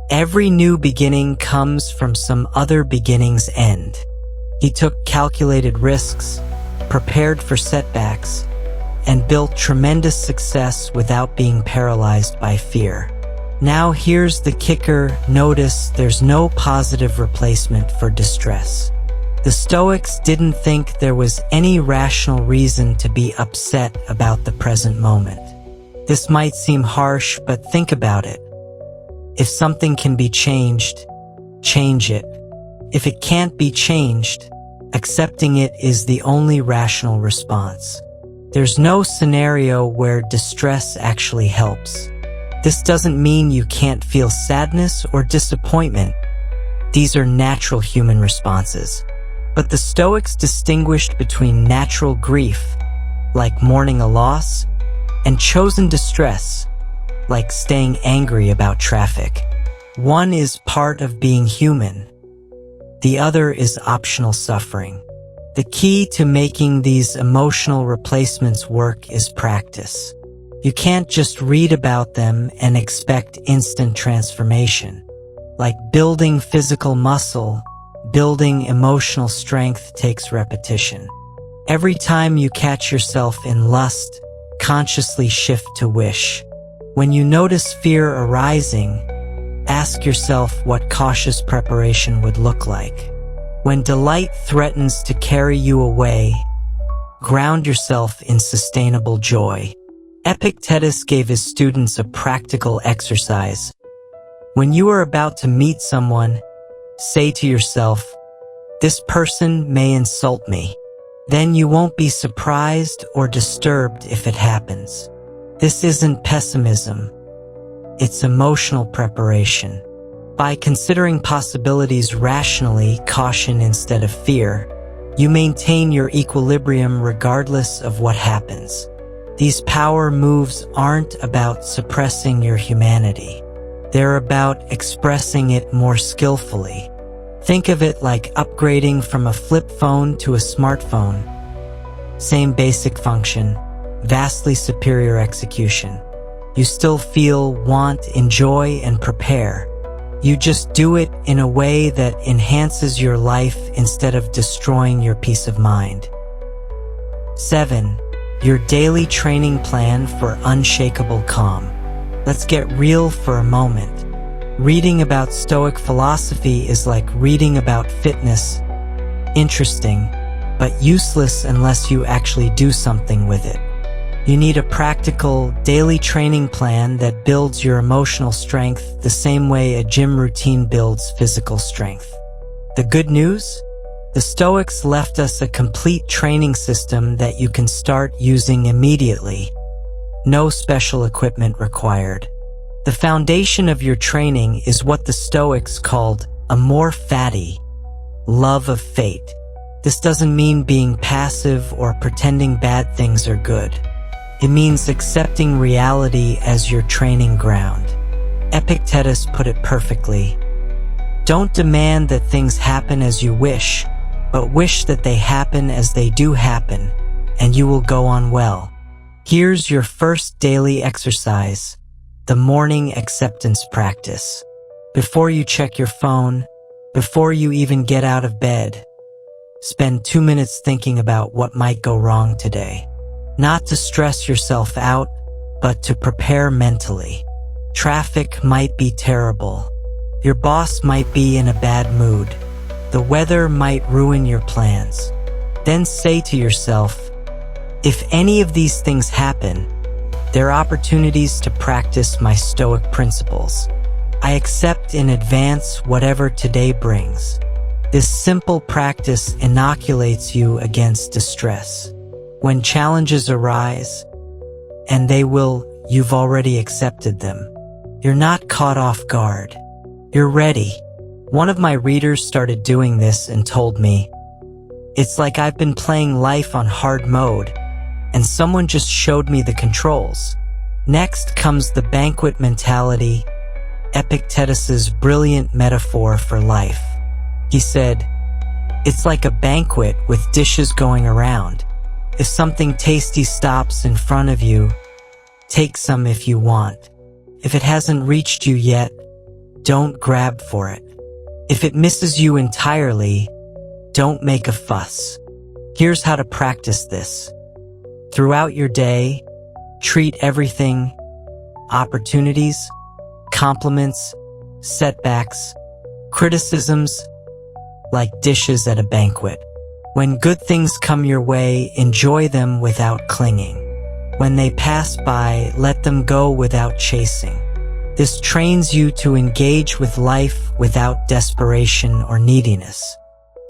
A: "Every new beginning comes from some other beginning's end." He took calculated risks, prepared for setbacks, and built tremendous success without being paralyzed by fear. Now here's the kicker. Notice there's no positive replacement for distress. The Stoics didn't think there was any rational reason to be upset about the present moment. This might seem harsh, but think about it. If something can be changed, change it. If it can't be changed, accepting it is the only rational response. There's no scenario where distress actually helps. This doesn't mean you can't feel sadness or disappointment. These are natural human responses. But the Stoics distinguished between natural grief, like mourning a loss, and chosen distress, like staying angry about traffic. One is part of being human. The other is optional suffering. The key to making these emotional replacements work is practice. You can't just read about them and expect instant transformation. Like building physical muscle, building emotional strength takes repetition. Every time you catch yourself in lust, consciously shift to wish. When you notice fear arising, ask yourself what cautious preparation would look like. When delight threatens to carry you away, ground yourself in sustainable joy. Epictetus gave his students a practical exercise. When you are about to meet someone, say to yourself, "This person may insult me." Then you won't be surprised or disturbed if it happens. This isn't pessimism. It's emotional preparation. By considering possibilities rationally, caution instead of fear, you maintain your equilibrium regardless of what happens. These power moves aren't about suppressing your humanity. They're about expressing it more skillfully. Think of it like upgrading from a flip phone to a smartphone. Same basic function, vastly superior execution. You still feel, want, enjoy, and prepare. You just do it in a way that enhances your life instead of destroying your peace of mind. 7. Your daily training plan for unshakable calm. Let's get real for a moment. Reading about Stoic philosophy is like reading about fitness. Interesting, but useless unless you actually do something with it. You need a practical, daily training plan that builds your emotional strength the same way a gym routine builds physical strength. The good news? The Stoics left us a complete training system that you can start using immediately. No special equipment required. The foundation of your training is what the Stoics called amor fati, love of fate. This doesn't mean being passive or pretending bad things are good. It means accepting reality as your training ground. Epictetus put it perfectly. Don't demand that things happen as you wish, but wish that they happen as they do happen, and you will go on well. Here's your first daily exercise, the morning acceptance practice. Before you check your phone, before you even get out of bed, spend 2 minutes thinking about what might go wrong today. Not to stress yourself out, but to prepare mentally. Traffic might be terrible. Your boss might be in a bad mood. The weather might ruin your plans. Then say to yourself, if any of these things happen, they're opportunities to practice my Stoic principles. I accept in advance whatever today brings. This simple practice inoculates you against distress. When challenges arise, and you've already accepted them. You're not caught off guard. You're ready. One of my readers started doing this and told me, "It's like I've been playing life on hard mode, and someone just showed me the controls." Next comes the banquet mentality, Epictetus's brilliant metaphor for life. He said, "It's like a banquet with dishes going around. If something tasty stops in front of you, take some if you want. If it hasn't reached you yet, don't grab for it. If it misses you entirely, don't make a fuss." Here's how to practice this. Throughout your day, treat everything, opportunities, compliments, setbacks, criticisms, like dishes at a banquet. When good things come your way, enjoy them without clinging. When they pass by, let them go without chasing. This trains you to engage with life without desperation or neediness.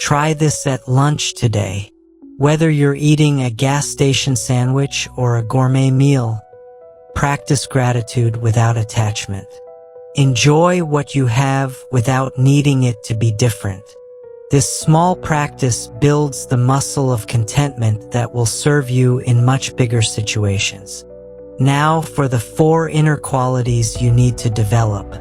A: Try this at lunch today. Whether you're eating a gas station sandwich or a gourmet meal, practice gratitude without attachment. Enjoy what you have without needing it to be different. This small practice builds the muscle of contentment that will serve you in much bigger situations. Now for the 4 inner qualities you need to develop.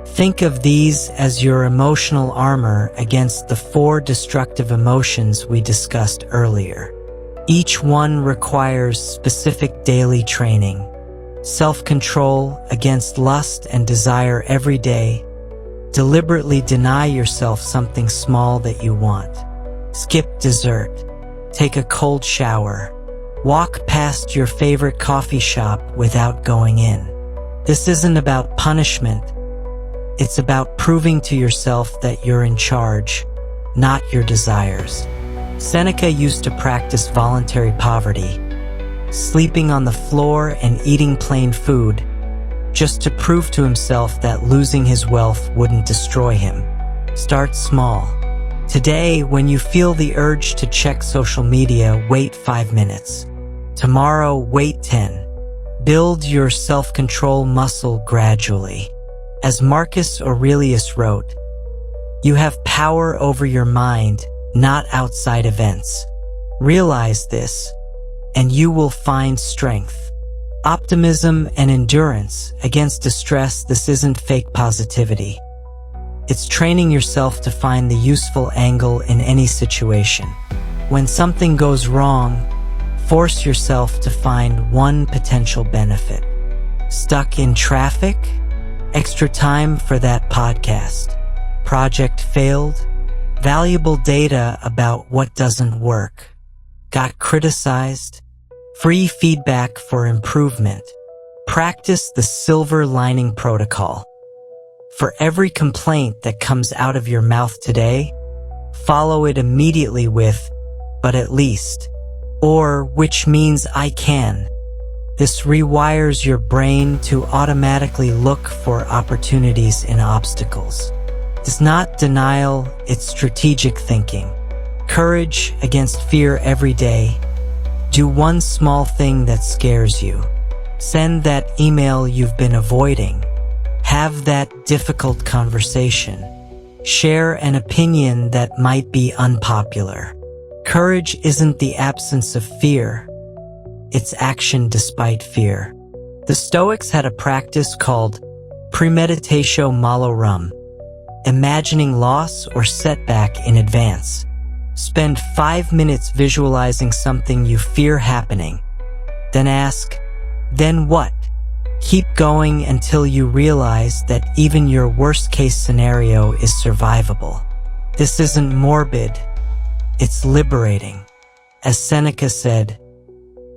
A: Think of these as your emotional armor against the 4 destructive emotions we discussed earlier. Each one requires specific daily training. Self-control against lust and desire every day. Deliberately deny yourself something small that you want. Skip dessert. Take a cold shower. Walk past your favorite coffee shop without going in. This isn't about punishment. It's about proving to yourself that you're in charge, not your desires. Seneca used to practice voluntary poverty, sleeping on the floor and eating plain food, just to prove to himself that losing his wealth wouldn't destroy him. Start small. Today, when you feel the urge to check social media, wait 5 minutes. Tomorrow, wait 10. Build your self-control muscle gradually. As Marcus Aurelius wrote, "You have power over your mind, not outside events. Realize this, and you will find strength." Optimism and endurance against distress. This isn't fake positivity. It's training yourself to find the useful angle in any situation. When something goes wrong, force yourself to find one potential benefit. Stuck in traffic? Extra time for that podcast. Project failed? Valuable data about what doesn't work. Got criticized? Free feedback for improvement. Practice the silver lining protocol. For every complaint that comes out of your mouth today, follow it immediately with, "But at least," or "which means I can." This rewires your brain to automatically look for opportunities in obstacles. It's not denial, it's strategic thinking. Courage against fear every day. Do one small thing that scares you. Send that email you've been avoiding. Have that difficult conversation. Share an opinion that might be unpopular. Courage isn't the absence of fear. It's action despite fear. The Stoics had a practice called premeditatio malorum, imagining loss or setback in advance. Spend 5 minutes visualizing something you fear happening. Then ask, "Then what?" Keep going until you realize that even your worst-case scenario is survivable. This isn't morbid, it's liberating. As Seneca said,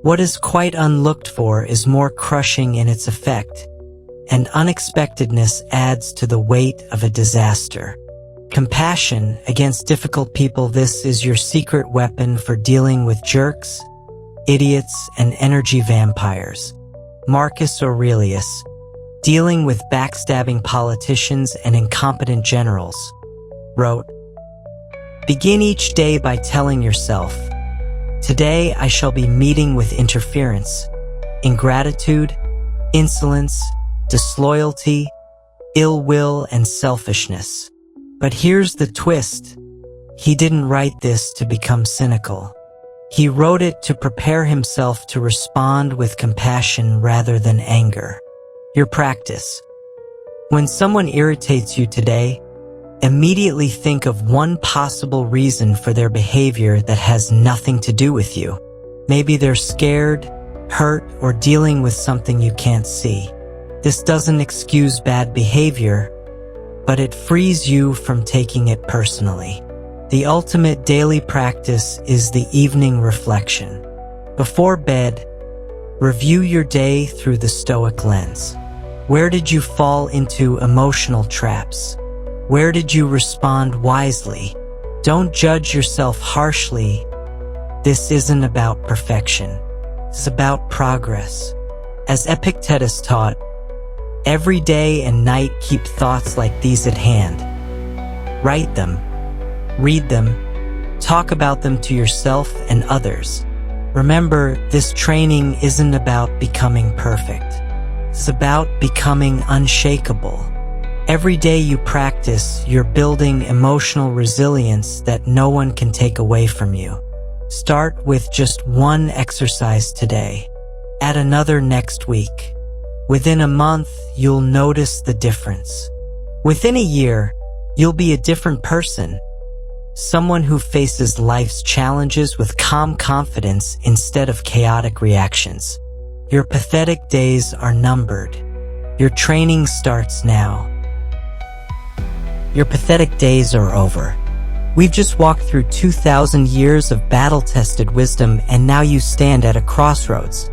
A: "What is quite unlooked for is more crushing in its effect, and unexpectedness adds to the weight of a disaster." Compassion against difficult people. This is your secret weapon for dealing with jerks, idiots, and energy vampires. Marcus Aurelius, dealing with backstabbing politicians and incompetent generals, wrote, "Begin each day by telling yourself, 'Today I shall be meeting with interference.' ingratitude, insolence, disloyalty, ill will, and selfishness. But here's the twist. He didn't write this to become cynical. He wrote it to prepare himself to respond with compassion rather than anger. Your practice. When someone irritates you today, immediately think of one possible reason for their behavior that has nothing to do with you. Maybe they're scared, hurt, or dealing with something you can't see. This doesn't excuse bad behavior, but it frees you from taking it personally. The ultimate daily practice is the evening reflection. Before bed, review your day through the Stoic lens. Where did you fall into emotional traps? Where did you respond wisely? Don't judge yourself harshly. This isn't about perfection. It's about progress. As Epictetus taught, every day and night keep thoughts like these at hand. Write them, read them, talk about them to yourself and others. Remember, this training isn't about becoming perfect. It's about becoming unshakable. Every day you practice, you're building emotional resilience that no one can take away from you. Start with just one exercise today. Add another next week. Within a month, you'll notice the difference. Within a year, you'll be a different person. Someone who faces life's challenges with calm confidence instead of chaotic reactions. Your pathetic days are numbered. Your training starts now. Your pathetic days are over. We've just walked through 2,000 years of battle-tested wisdom, and now you stand at a crossroads.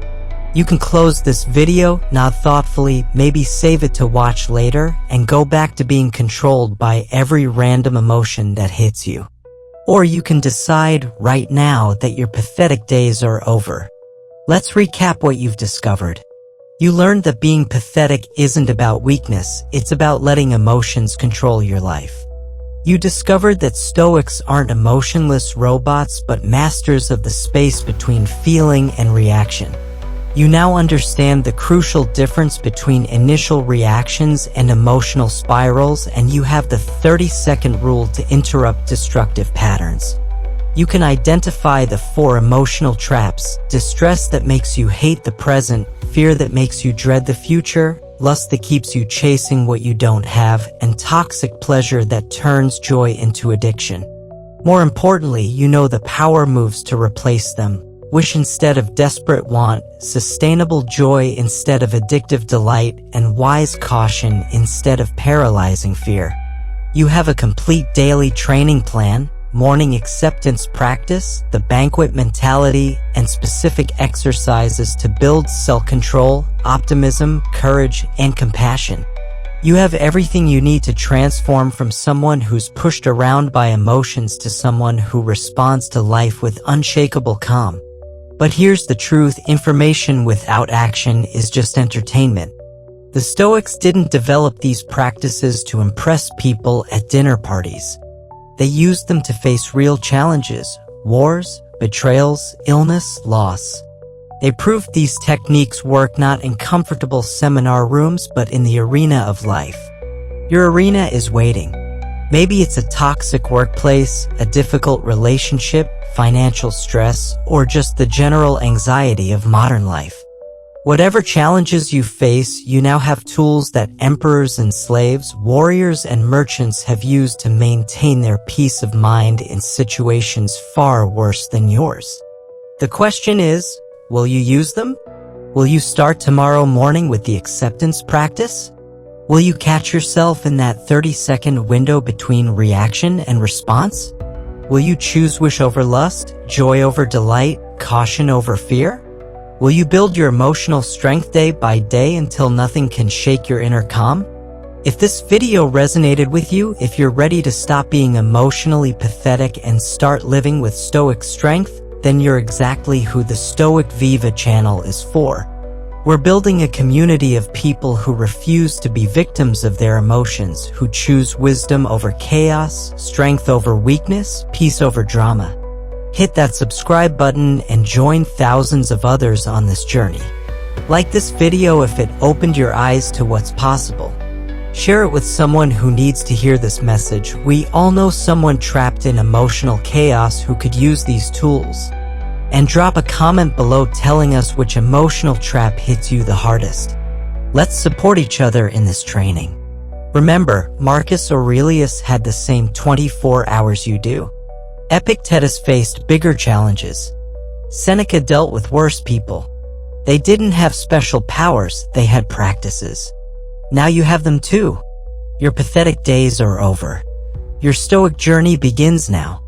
A: You can close this video, nod thoughtfully, maybe save it to watch later, and go back to being controlled by every random emotion that hits you. Or you can decide right now that your pathetic days are over. Let's recap what you've discovered. You learned that being pathetic isn't about weakness, it's about letting emotions control your life. You discovered that Stoics aren't emotionless robots, but masters of the space between feeling and reaction. You now understand the crucial difference between initial reactions and emotional spirals, and you have the 30-second rule to interrupt destructive patterns. You can identify the 4 emotional traps: distress that makes you hate the present, fear that makes you dread the future, lust that keeps you chasing what you don't have, and toxic pleasure that turns joy into addiction. More importantly, you know the power moves to replace them: wish instead of desperate want, sustainable joy instead of addictive delight, and wise caution instead of paralyzing fear. You have a complete daily training plan: morning acceptance practice, the banquet mentality, and specific exercises to build self-control, optimism, courage, and compassion. You have everything you need to transform from someone who's pushed around by emotions to someone who responds to life with unshakable calm. But here's the truth: information without action is just entertainment. The Stoics didn't develop these practices to impress people at dinner parties. They used them to face real challenges: wars, betrayals, illness, loss. They proved these techniques work not in comfortable seminar rooms, but in the arena of life. Your arena is waiting. Maybe it's a toxic workplace, a difficult relationship, financial stress, or just the general anxiety of modern life. Whatever challenges you face, you now have tools that emperors and slaves, warriors and merchants have used to maintain their peace of mind in situations far worse than yours. The question is, will you use them? Will you start tomorrow morning with the acceptance practice? Will you catch yourself in that 30-second window between reaction and response? Will you choose wish over lust, joy over delight, caution over fear? Will you build your emotional strength day by day until nothing can shake your inner calm? If this video resonated with you, if you're ready to stop being emotionally pathetic and start living with Stoic strength, then you're exactly who the Stoic Viva channel is for. We're building a community of people who refuse to be victims of their emotions, who choose wisdom over chaos, strength over weakness, peace over drama. Hit that subscribe button and join thousands of others on this journey. Like this video if it opened your eyes to what's possible. Share it with someone who needs to hear this message. We all know someone trapped in emotional chaos who could use these tools. And drop a comment below telling us which emotional trap hits you the hardest. Let's support each other in this training. Remember, Marcus Aurelius had the same 24 hours you do. Epictetus faced bigger challenges. Seneca dealt with worse people. They didn't have special powers, they had practices. Now you have them too. Your pathetic days are over. Your Stoic journey begins now.